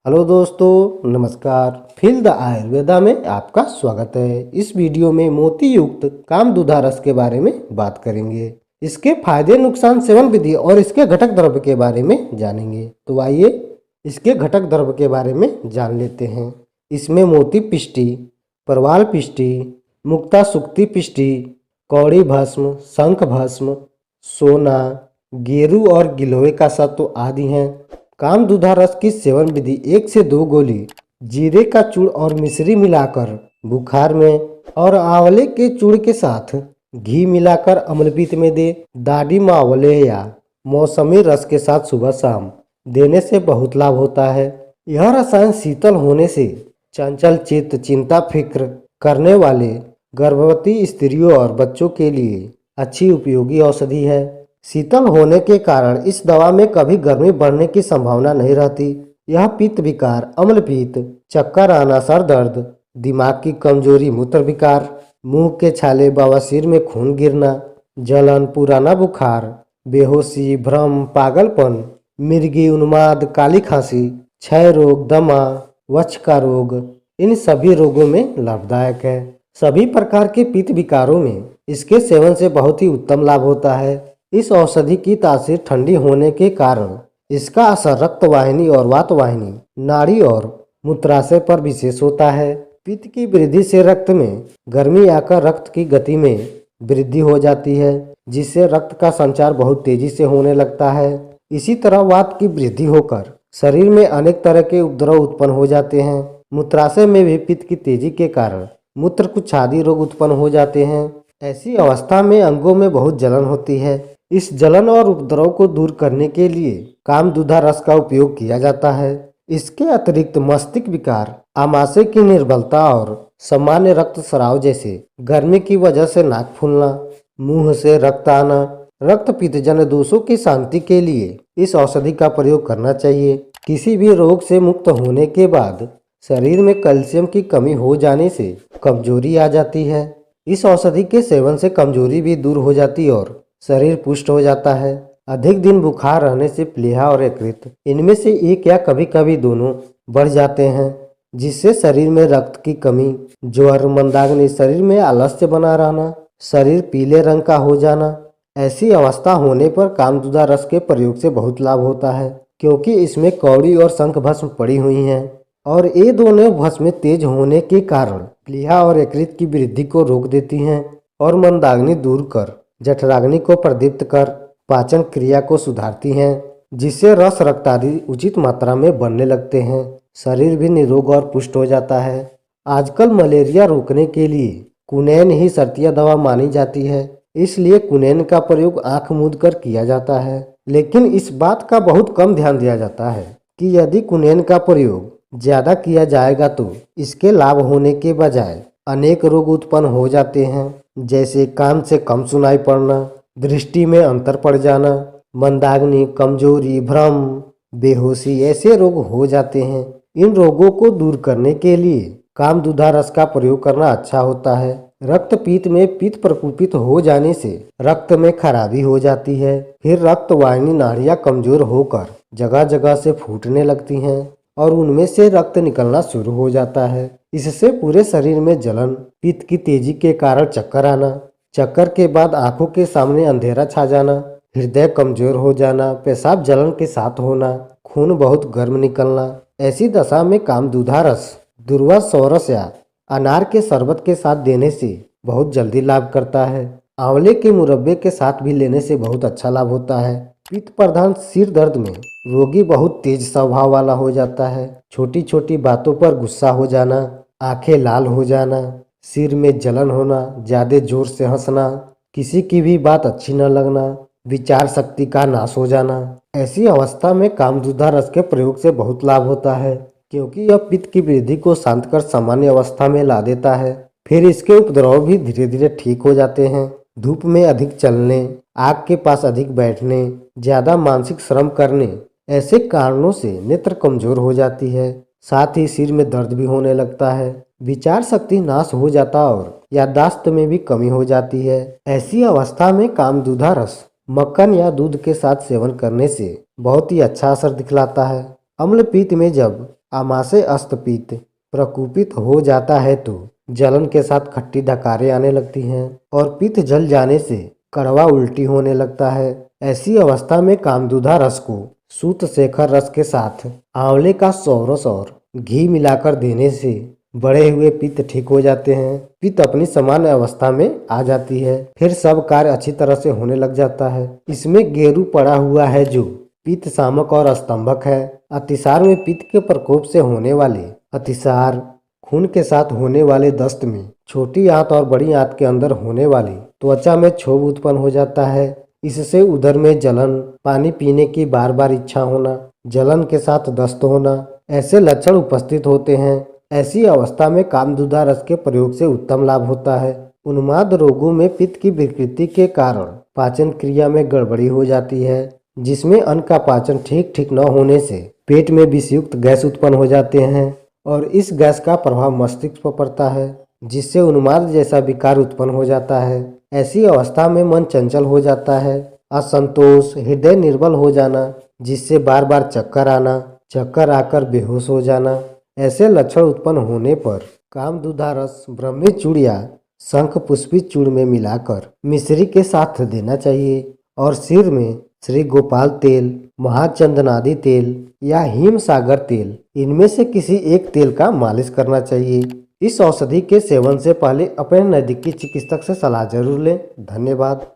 Hello दोस्तों, नमस्कार। Feel the Ayurveda में आपका स्वागत है। इस वीडियो में मोती युक्त कामदूधा रस के बारे में बात करेंगे। इसके फायदे, नुकसान, सेवन विधि और इसके घटक द्रव्य के बारे में जानेंगे। तो आइए इसके घटक द्रव्य के बारे में जान लेते हैं। इसमें मोती पिष्टी, परवाल पिष्टी, मुक्ता सुक्ति पिष्टी, कौड़ी भस्म, शंख भस्म, सोना, गेरू और गिलोय का सत्व आदि हैं। कामदूधा रस की सेवन विधि 1 से 2 गोली जीरे का चूर्ण और मिश्री मिलाकर बुखार में और आंवले के चूर्ण के साथ घी मिलाकर अम्लपीत में दे। दादिम आंवले या मौसमी रस के साथ सुबह शाम देने से बहुत लाभ होता है। यह रसायन शीतल होने से चंचल चित्त, चिंता फिक्र करने वाले गर्भवती स्त्रियों और बच्चों के लिए अच्छी उपयोगी औषधि है। शीतल होने के कारण इस दवा में कभी गर्मी बढ़ने की संभावना नहीं रहती। यह पित्त विकार, अम्लपीत, चक्कर आना, सर दर्द, दिमाग की कमजोरी, मूत्र विकार, मुंह के छाले, बवासीर में खून गिरना, जलन, पुराना बुखार, बेहोशी, भ्रम, पागलपन, मिर्गी, उन्माद, काली खांसी, क्षय रोग, दमा, वक्ष का रोग, इन सभी रोगों में लाभदायक है। सभी प्रकार के पित्त विकारों में इसके सेवन से बहुत ही उत्तम लाभ होता है। इस औषधि की तासीर ठंडी होने के कारण इसका असर रक्त वाहिनी और वात वाहिनी, नाड़ी और मूत्राशय पर विशेष होता है। पित्त की वृद्धि से रक्त में गर्मी आकर रक्त की गति में वृद्धि हो जाती है, जिससे रक्त का संचार बहुत तेजी से होने लगता है। इसी तरह वात की वृद्धि होकर शरीर में अनेक तरह के उपद्रव उत्पन्न हो जाते हैं। मूत्राशय में भी पित्त की तेजी के कारण मूत्रकुक्ष आदि रोग उत्पन्न हो जाते हैं। ऐसी अवस्था में अंगों में बहुत जलन होती है। इस जलन और उपद्रव को दूर करने के लिए कामदूधा रस का उपयोग किया जाता है। इसके अतिरिक्त मस्तिष्क विकार, आमाशय की निर्बलता और सामान्य रक्तस्राव जैसे गर्मी की वजह से नाक फूलना, मुंह से रक्त आना, रक्त पित्तजन्य दोषों की शांति के लिए इस औषधि का प्रयोग करना चाहिए। किसी भी रोग से मुक्त होने के बाद शरीर में कैल्शियम की कमी हो जाने से कमजोरी आ जाती है। इस औषधि के सेवन से कमजोरी भी दूर हो जाती और शरीर पुष्ट हो जाता है। अधिक दिन बुखार रहने से प्लीहा और यकृत, इनमें से एक या कभी कभी दोनों बढ़ जाते हैं, जिससे शरीर में रक्त की कमी, ज्वर, मंदाग्नि, शरीर में आलस्य बना रहना, शरीर पीले रंग का हो जाना, ऐसी अवस्था होने पर कामदूधा रस के प्रयोग से बहुत लाभ होता है, क्योंकि इसमें कौड़ी और शंख भस्म पड़ी हुई हैं और ये दोनों भस्म तेज होने के कारण प्लीहा और यकृत की वृद्धि को रोक देती हैं और मंदाग्नि दूर कर जठराग्नि को प्रदीप्त कर पाचन क्रिया को सुधारती हैं, जिससे रस रक्त आदि उचित मात्रा में बनने लगते हैं। शरीर भी निरोग और पुष्ट हो जाता है। आजकल मलेरिया रोकने के लिए कुनैन ही शर्तिया दवा मानी जाती है, इसलिए कुनैन का प्रयोग आंख मूंद कर किया जाता है। लेकिन इस बात का बहुत कम ध्यान दिया जाता है कि यदि कुनैन का प्रयोग ज्यादा किया जाएगा तो इसके लाभ होने के बजाय अनेक रोग उत्पन्न हो जाते हैं, जैसे कान से कम सुनाई पड़ना, दृष्टि में अंतर पड़ जाना, मंदाग्नि, कमजोरी, भ्रम, बेहोशी, ऐसे रोग हो जाते हैं। इन रोगों को दूर करने के लिए कामदूधा रस का प्रयोग करना अच्छा होता है। रक्तपीत में पित्त प्रकुपित हो जाने से रक्त में खराबी हो जाती है। फिर रक्त वाहिनी, नाड़ियां कमजोर होकर जगह जगह से फूटने लगती हैं और उनमें से रक्त निकलना शुरू हो जाता है। इससे पूरे शरीर में जलन, पित्त की तेजी के कारण चक्कर आना, चक्कर के बाद आंखों के सामने अंधेरा छा जाना, हृदय कमजोर हो जाना, पेशाब जलन के साथ होना, खून बहुत गर्म निकलना, ऐसी दशा में कामदूधा रस दूर्वा सौरस या अनार के शरबत के साथ देने से बहुत जल्दी लाभ करता है। आंवले के मुरब्बे के साथ भी लेने से बहुत अच्छा लाभ होता है। पित्त प्रधान सिर दर्द में रोगी बहुत तेज स्वभाव वाला हो जाता है। छोटी छोटी बातों पर गुस्सा हो जाना, आंखें लाल हो जाना, सिर में जलन होना, ज्यादा जोर से हंसना, किसी की भी बात अच्छी न लगना, विचार शक्ति का नाश हो जाना, ऐसी अवस्था में कामदूधा रस के प्रयोग से बहुत लाभ होता है, क्योंकि यह पित्त की वृद्धि को शांत कर सामान्य अवस्था में ला देता है। फिर इसके उपद्रव भी धीरे धीरे ठीक हो जाते हैं। धूप में अधिक चलने, आग के पास अधिक बैठने, ज्यादा मानसिक श्रम करने, ऐसे कारणों से नेत्र कमजोर हो जाती है। साथ ही सिर में दर्द भी होने लगता है, विचार शक्ति नाश हो जाता और याददाश्त में भी कमी हो जाती है। ऐसी अवस्था में कामदूधा रस मक्खन या दूध के साथ सेवन करने से बहुत ही अच्छा असर दिखलाता है। अम्लपीत में जब आमाशय अस्तपित प्रकुपित हो जाता है तो जलन के साथ खट्टी डकारें आने लगती हैं और पित्त जल जाने से कड़वा उल्टी होने लगता है। ऐसी अवस्था में कामदुधा रस को सूत शेखर रस के साथ आंवले का सौरस और घी मिलाकर देने से बढ़े हुए पित्त ठीक हो जाते हैं। पित्त अपनी सामान्य अवस्था में आ जाती है, फिर सब कार्य अच्छी तरह से होने लग जाता है। इसमें गेरू पड़ा हुआ है जो पित्त शामक और स्तंभक है। अतिसार में पित्त के प्रकोप से होने वाले अतिसार, खून के साथ होने वाले दस्त में छोटी आंत और बड़ी आंत के अंदर होने वाली त्वचा में क्षोभ उत्पन्न हो जाता है। इससे उदर में जलन, पानी पीने की बार बार इच्छा होना, जलन के साथ दस्त होना, ऐसे लक्षण उपस्थित होते हैं। ऐसी अवस्था में कामदुधा रस के प्रयोग से उत्तम लाभ होता है। उन्माद रोगों में पित्त की विकृति के कारण पाचन क्रिया में गड़बड़ी हो जाती है, जिसमें अन्न का पाचन ठीक न होने से पेट में विषयुक्त गैस उत्पन्न हो जाते हैं और इस गैस का प्रभाव मस्तिष्क पर पड़ता है, जिससे उन्माद जैसा विकार उत्पन्न हो जाता है। ऐसी अवस्था में मन चंचल हो जाता है, असंतोष, हृदय निर्बल हो जाना, जिससे बार बार चक्कर आना, चक्कर आकर बेहोश हो जाना। ऐसे लक्षण उत्पन्न होने पर कामदुधा रस ब्रह्मी चूर्ण या शंख पुष्पित चूर्ण में मिलाकर मिश्री के साथ देना चाहिए और सिर में श्री गोपाल तेल, महाचंदनादि तेल या हिमसागर तेल, इनमें से किसी एक तेल का मालिश करना चाहिए। इस औषधि के सेवन से पहले अपने नजदीकी चिकित्सक से सलाह जरूर लें। धन्यवाद।